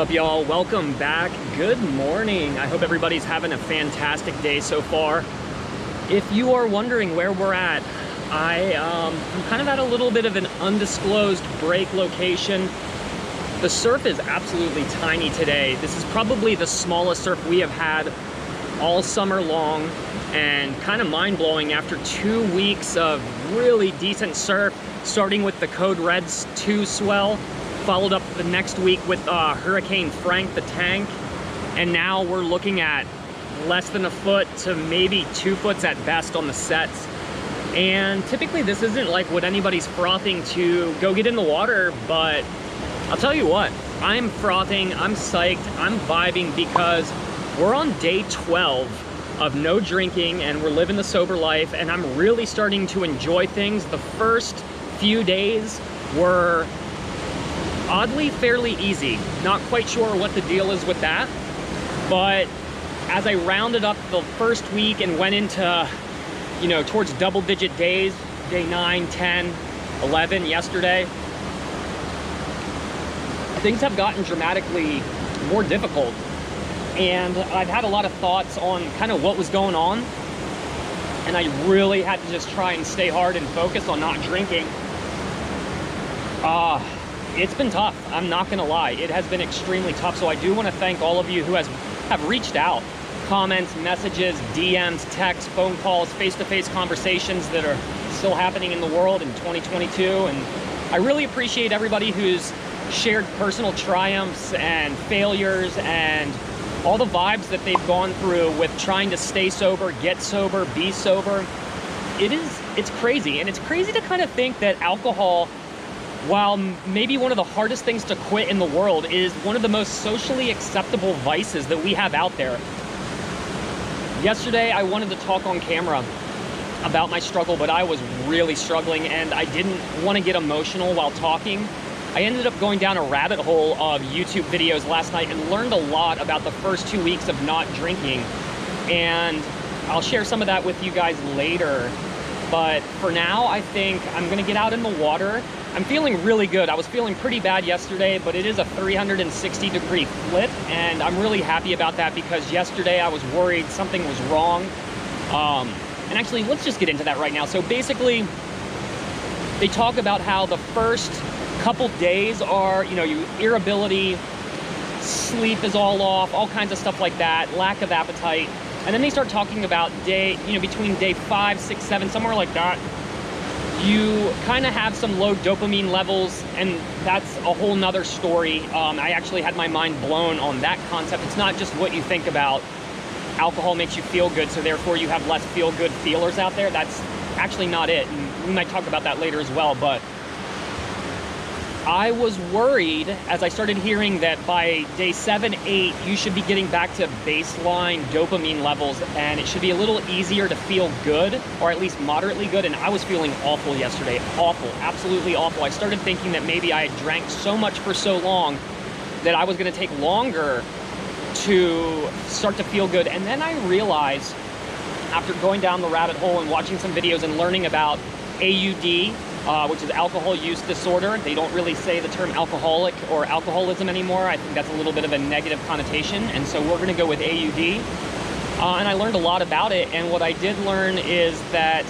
up, y'all? Welcome back. Good morning. I hope everybody's having a fantastic day so far. If you are wondering where we're at, I'm kind of at a little bit of an undisclosed break location. The surf is absolutely tiny today. This is probably the smallest surf we have had all summer long, and kind of mind-blowing after 2 weeks of really decent surf, starting with the Code Reds 2 swell, followed up the next week with Hurricane Frank, the tank, and now we're looking at less than a foot to maybe 2 foot at best on the sets. And typically this isn't like what anybody's frothing to go get in the water, but I'll tell you what, I'm frothing, I'm psyched, I'm vibing, because we're on day 12 of no drinking and we're living the sober life, and I'm really starting to enjoy things. The first few days were oddly fairly easy. Not quite sure what the deal is with that, but as I rounded up the first week and went into, you know, towards double-digit days, day 9, 10, 11 yesterday, things have gotten dramatically more difficult. And I've had a lot of thoughts on kind of what was going on, and I really had to just try and stay hard and focus on not drinking. It's been tough, I'm not gonna lie. It has been extremely tough, so I do want to thank all of you who have reached out. Comments, messages, DMs, texts, phone calls, face-to-face conversations that are still happening in the world in 2022. And I really appreciate everybody who's shared personal triumphs and failures and all the vibes that they've gone through with trying to stay sober, get sober, be sober. It's crazy, and it's crazy to kind of think that alcohol, while maybe one of the hardest things to quit in the world, is one of the most socially acceptable vices that we have out there. Yesterday, I wanted to talk on camera about my struggle, but I was really struggling and I didn't want to get emotional while talking. I ended up going down a rabbit hole of YouTube videos last night and learned a lot about the first 2 weeks of not drinking. And I'll share some of that with you guys later. But for now, I think I'm gonna get out in the water. I'm feeling really good. I was feeling pretty bad yesterday, but it is a 360-degree flip, and I'm really happy about that, because yesterday I was worried something was wrong. And actually, let's just get into that right now. So basically, they talk about how the first couple days are, you know, irritability, sleep is all off, all kinds of stuff like that, lack of appetite. And then they start talking about between day 5, 6, 7, somewhere like that, you kind of have some low dopamine levels, and that's a whole nother story. I actually had my mind blown on that concept. It's not just what you think about. Alcohol makes you feel good, so therefore you have less feel-good feelers out there. That's actually not it, and we might talk about that later as well. But I was worried as I started hearing that by day 7, 8, you should be getting back to baseline dopamine levels, and it should be a little easier to feel good, or at least moderately good. And I was feeling awful yesterday, awful, absolutely awful. I started thinking that maybe I had drank so much for so long that I was gonna take longer to start to feel good. And then I realized, after going down the rabbit hole and watching some videos and learning about AUD, which is alcohol use disorder. They don't really say the term alcoholic or alcoholism anymore. I think that's a little bit of a negative connotation, and so we're gonna go with AUD. And I learned a lot about it, and what I did learn is that,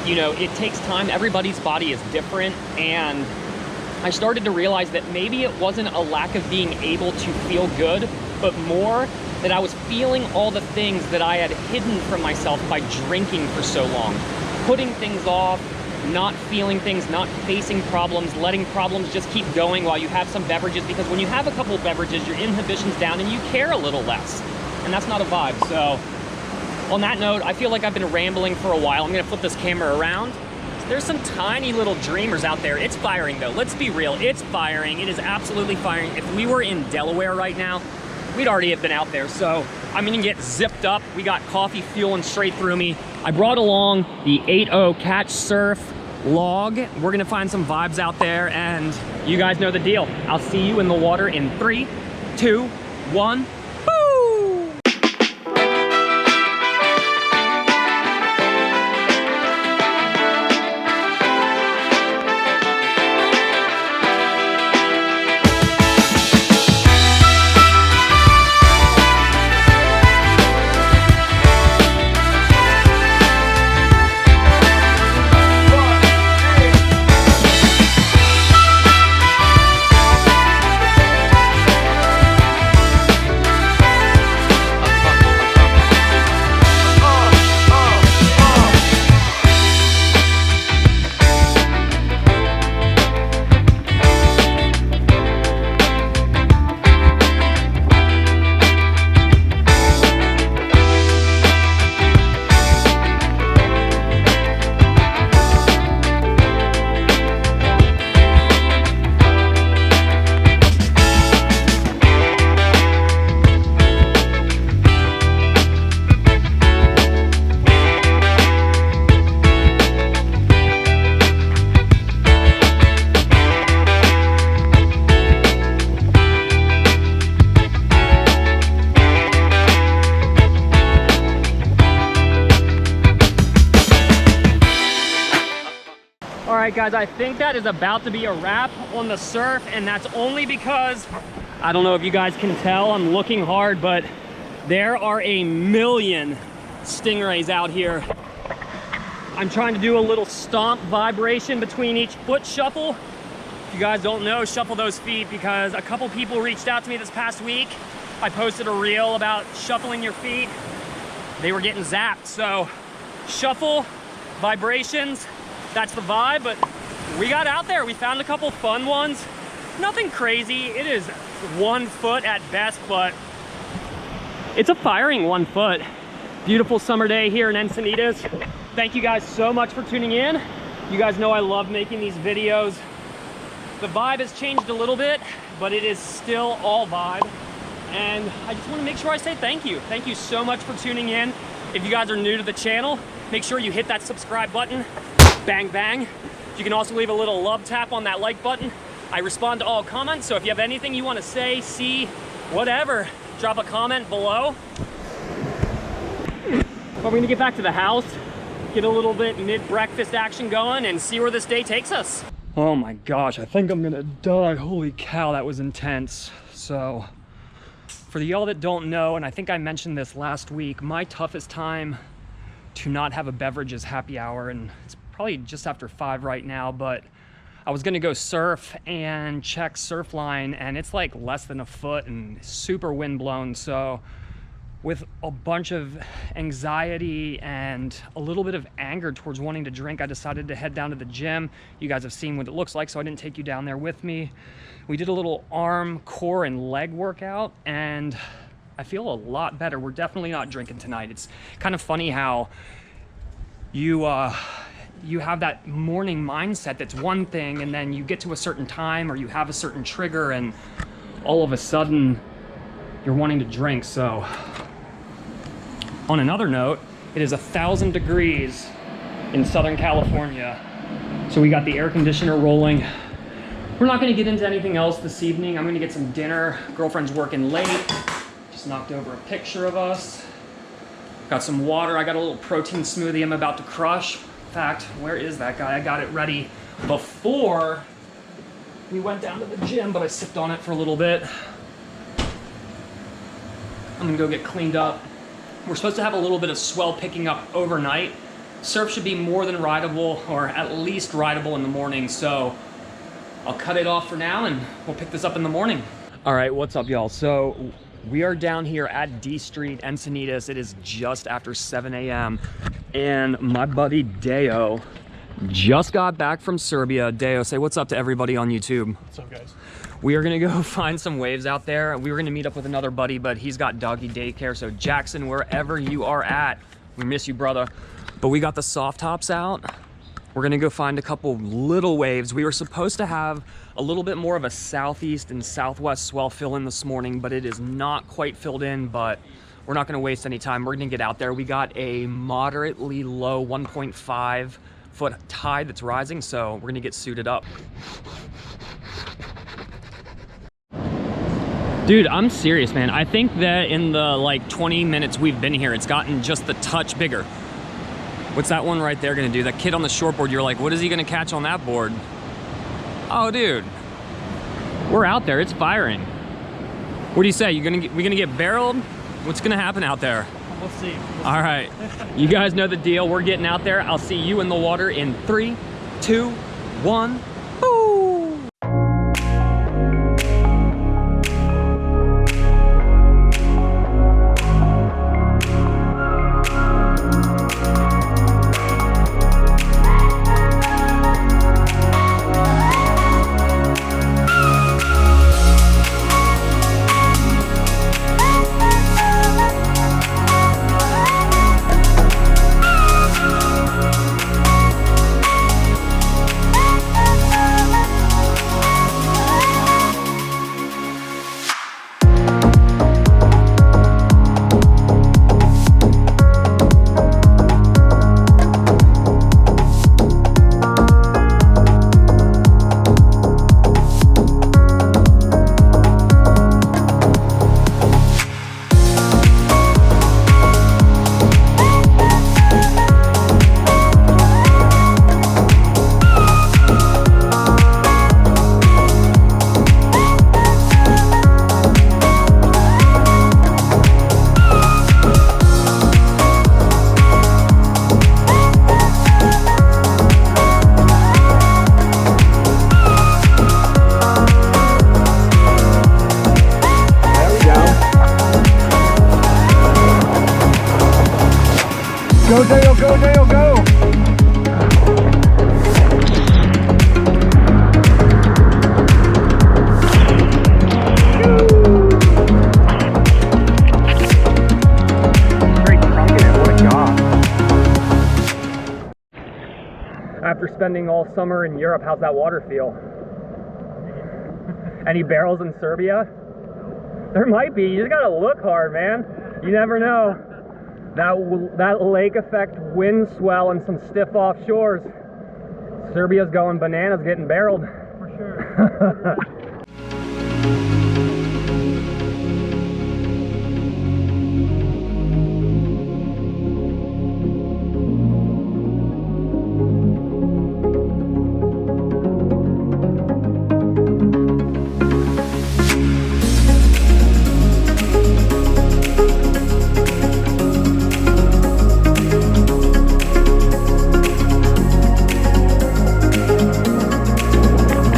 you know, it takes time. Everybody's body is different, and I started to realize that maybe it wasn't a lack of being able to feel good, but more that I was feeling all the things that I had hidden from myself by drinking for so long. Putting things off, not feeling things, not facing problems, letting problems just keep going while you have some beverages, because when you have a couple of beverages, your inhibition's down and you care a little less, and that's not a vibe. So on that note, I feel like I've been rambling for a while. I'm gonna flip this camera around. There's some tiny little dreamers out there. It's firing though, let's be real, it's firing. It is absolutely firing. If we were in Delaware right now, we'd already have been out there. So I'm gonna get zipped up. We got coffee fueling straight through me. I brought along the 8.0 Catch Surf log. We're gonna find some vibes out there, and you guys know the deal. I'll see you in the water in 3, 2, 1. right, guys, I think that is about to be a wrap on the surf, and that's only because, I don't know if you guys can tell, I'm looking hard, but there are a million stingrays out here. I'm trying to do a little stomp vibration between each foot shuffle. If you guys don't know, shuffle those feet, because a couple people reached out to me this past week. I posted a reel about shuffling your feet. They were getting zapped, so shuffle, vibrations, that's the vibe. But we got out there, we found a couple fun ones. Nothing crazy, it is 1 foot at best, but it's a firing 1 foot. Beautiful summer day here in Encinitas. Thank you guys so much for tuning in. You guys know I love making these videos. The vibe has changed a little bit, but it is still all vibe. And I just want to make sure I say thank you. Thank you so much for tuning in. If you guys are new to the channel, make sure you hit that subscribe button. Bang, bang. You can also leave a little love tap on that like button. I respond to all comments, so if you have anything you want to say, see, whatever, drop a comment below. But we're gonna get back to the house, get a little bit mid-breakfast action going, and see where this day takes us. Oh my gosh, I think I'm gonna die. Holy cow, that was intense. So, for y'all that don't know, and I think I mentioned this last week, my toughest time to not have a beverage is happy hour, and it's probably just after 5 right now, but I was gonna go surf and check Surfline, and it's like less than a foot and super wind blown. So with a bunch of anxiety and a little bit of anger towards wanting to drink, I decided to head down to the gym. You guys have seen what it looks like, so I didn't take you down there with me. We did a little arm, core, and leg workout, and I feel a lot better. We're definitely not drinking tonight. It's kind of funny how you have that morning mindset that's one thing, and then you get to a certain time or you have a certain trigger, and all of a sudden you're wanting to drink. So on another note, it is 1,000 degrees in Southern California, so we got the air conditioner rolling. We're not going to get into anything else this evening. I'm going to get some dinner. Girlfriend's working late. Just knocked over a picture of us. Got some water. I got a little protein smoothie I'm about to crush. In fact, where is that guy? I got it ready before we went down to the gym, but I sipped on it for a little bit. I'm gonna go get cleaned up. We're supposed to have a little bit of swell picking up overnight. Surf should be more than rideable, or at least rideable in the morning, so I'll cut it off for now and we'll pick this up in the morning. All right, what's up, y'all? So we are down here at D Street, Encinitas. It is just after 7 a.m. and my buddy Deo just got back from Serbia. Deo, say what's up to everybody on YouTube. What's up, guys? We are gonna go find some waves out there. We were gonna meet up with another buddy, but he's got doggy daycare. So Jackson, wherever you are at, we miss you, brother. But we got the soft tops out. We're gonna go find a couple little waves. We were supposed to have a little bit more of a southeast and southwest swell fill in this morning, but it is not quite filled in, but we're not gonna waste any time. We're gonna get out there. We got a moderately low 1.5 foot tide that's rising, so we're gonna get suited up. Dude, I'm serious, man. I think that in the like 20 minutes we've been here, it's gotten just the touch bigger. What's that one right there gonna do? That kid on the shortboard, you're like, what is he gonna catch on that board? Oh, dude. We're out there, it's firing. What do you say? We gonna get barreled? What's gonna happen out there? We'll see. All right, you guys know the deal. We're getting out there. I'll see you in the water in 3, 2, 1. Go, Dale, go, Dale, go! Straight trunking it, what a god. After spending all summer in Europe, how's that water feel? Any barrels in Serbia? There might be, you just gotta look hard, man. You never know. That lake effect, wind swell, and some stiff offshores. Serbia's going bananas, getting barreled. For sure.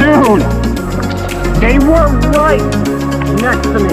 Dude, they were right next to me.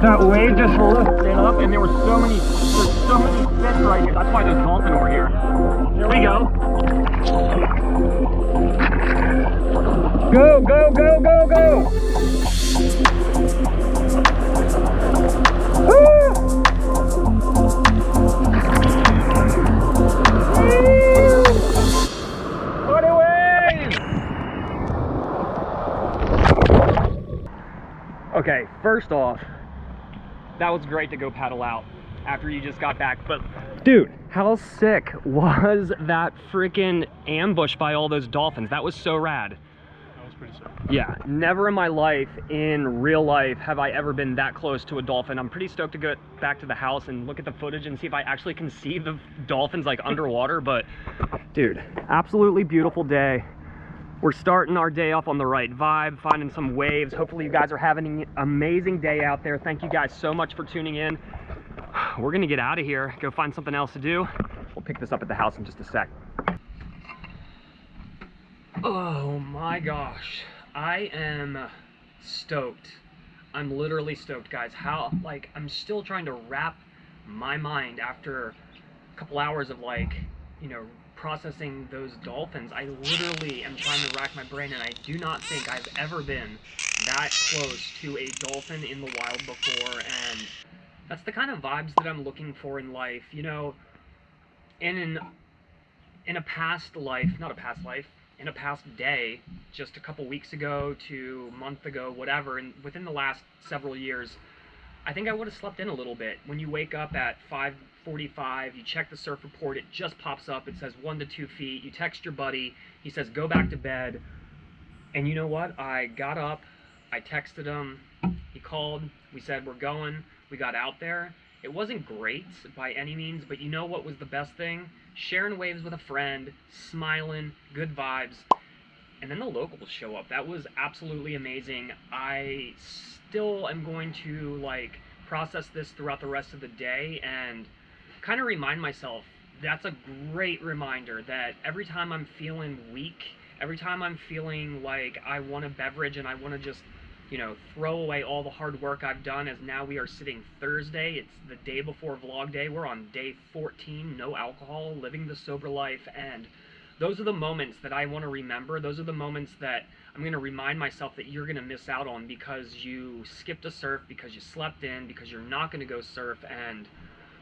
That wave just lifted up, and there were so many fish right here. That's why there's dolphin over here. Here we go. Go, go, go, go, go! Woo! What a wave! Okay, first off, that was great to go paddle out after you just got back, but dude, how sick was that freaking ambush by all those dolphins? That was so rad. That was pretty sick. Yeah, never in my life, in real life, have I ever been that close to a dolphin. I'm pretty stoked to get back to the house and look at the footage and see if I actually can see the dolphins like underwater. But dude, absolutely beautiful day. We're starting our day off on the right vibe, finding some waves. Hopefully you guys are having an amazing day out there. Thank you guys so much for tuning in. We're gonna get out of here, go find something else to do. We'll pick this up at the house in just a sec. Oh my gosh, I am stoked. I'm literally stoked, guys. How, like, I'm still trying to wrap my mind after a couple hours of, like, you know, processing those dolphins. I literally am trying to rack my brain, and I do not think I've ever been that close to a dolphin in the wild before, and that's the kind of vibes that I'm looking for in life, you know. In a past life, not a past life, in a past day, just a couple weeks ago to a month ago, whatever, and within the last several years, I think I would have slept in a little bit. When you wake up at 5:45, you check the surf report, it just pops up, it says 1 to 2 feet, you text your buddy, he says go back to bed, and you know what, I got up, I texted him, he called, we said we're going, we got out there. It wasn't great by any means, but you know what was the best thing? Sharing waves with a friend, smiling, good vibes, and then the locals show up. That was absolutely amazing. I still am going to, like, process this throughout the rest of the day and kind of remind myself, that's a great reminder that every time I'm feeling weak, every time I'm feeling like I want a beverage and I want to just, you know, throw away all the hard work I've done, as now we are sitting Thursday, it's the day before vlog day, we're on day 14, no alcohol, living the sober life, and those are the moments that I want to remember. Those are the moments that I'm going to remind myself that you're going to miss out on because you skipped a surf, because you slept in, because you're not going to go surf, and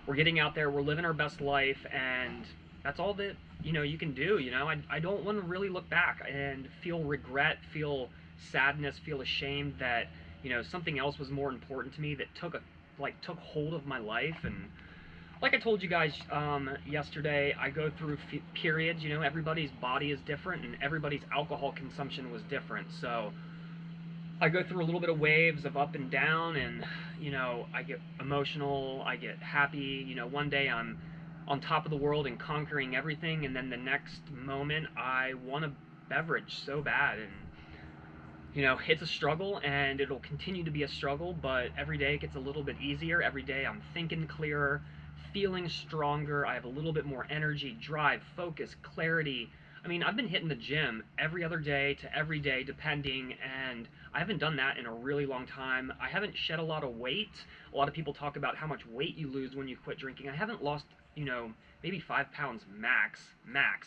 we're getting out there, we're living our best life, and that's all that, you know, you can do, you know. I don't want to really look back and feel regret, feel sadness, feel ashamed that, you know, something else was more important to me that took hold of my life. And like I told you guys yesterday, I go through periods, you know, everybody's body is different and everybody's alcohol consumption was different, so I go through a little bit of waves of up and down, and, you know, I get emotional, I get happy, you know, one day I'm on top of the world and conquering everything, and then the next moment I want a beverage so bad. And you know, it's a struggle, and it'll continue to be a struggle, but every day it gets a little bit easier. Every day I'm thinking clearer, feeling stronger, I have a little bit more energy, drive, focus, clarity. I mean, I've been hitting the gym every other day to every day, depending, and I haven't done that in a really long time. I haven't shed a lot of weight. A lot of people talk about how much weight you lose when you quit drinking. I haven't lost, you know, maybe 5 pounds max,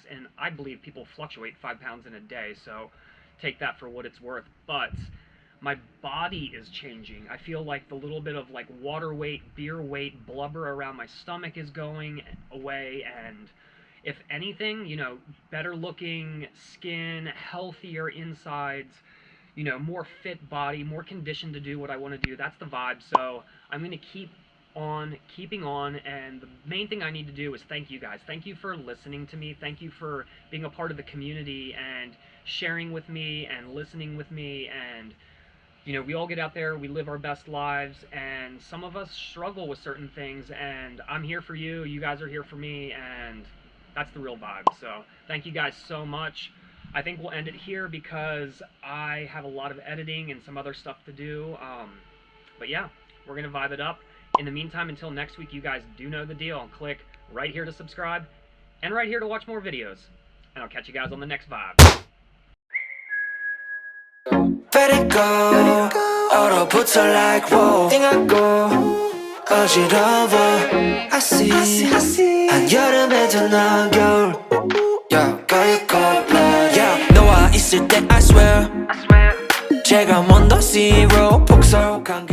and I believe people fluctuate 5 pounds in a day, so take that for what it's worth. But my body is changing. I feel like the little bit of, like, water weight, beer weight, blubber around my stomach is going away, and if anything, you know, better looking skin, healthier insides, you know, more fit body, more conditioned to do what I want to do. That's the vibe. So I'm going to keep on keeping on, and the main thing I need to do is thank you guys. Thank you for listening to me. Thank you for being a part of the community and sharing with me and listening with me. And, you know, we all get out there, we live our best lives, and some of us struggle with certain things, and I'm here for you, you guys are here for me, and that's the real vibe. So thank you guys so much. I think we'll end it here because I have a lot of editing and some other stuff to do, but yeah, we're gonna vibe it up. In the meantime, until next week, you guys do know the deal. Click right here to subscribe and right here to watch more videos, and I'll catch you guys on the next vibe. Let it go, 얼어붙어 like whoa 띵하고 어지러워 I see 한여름에도 넌 겨울 Yeah, girl you cold blood Yeah, 너와 있을 때 I swear 제가 먼저 zero 폭설한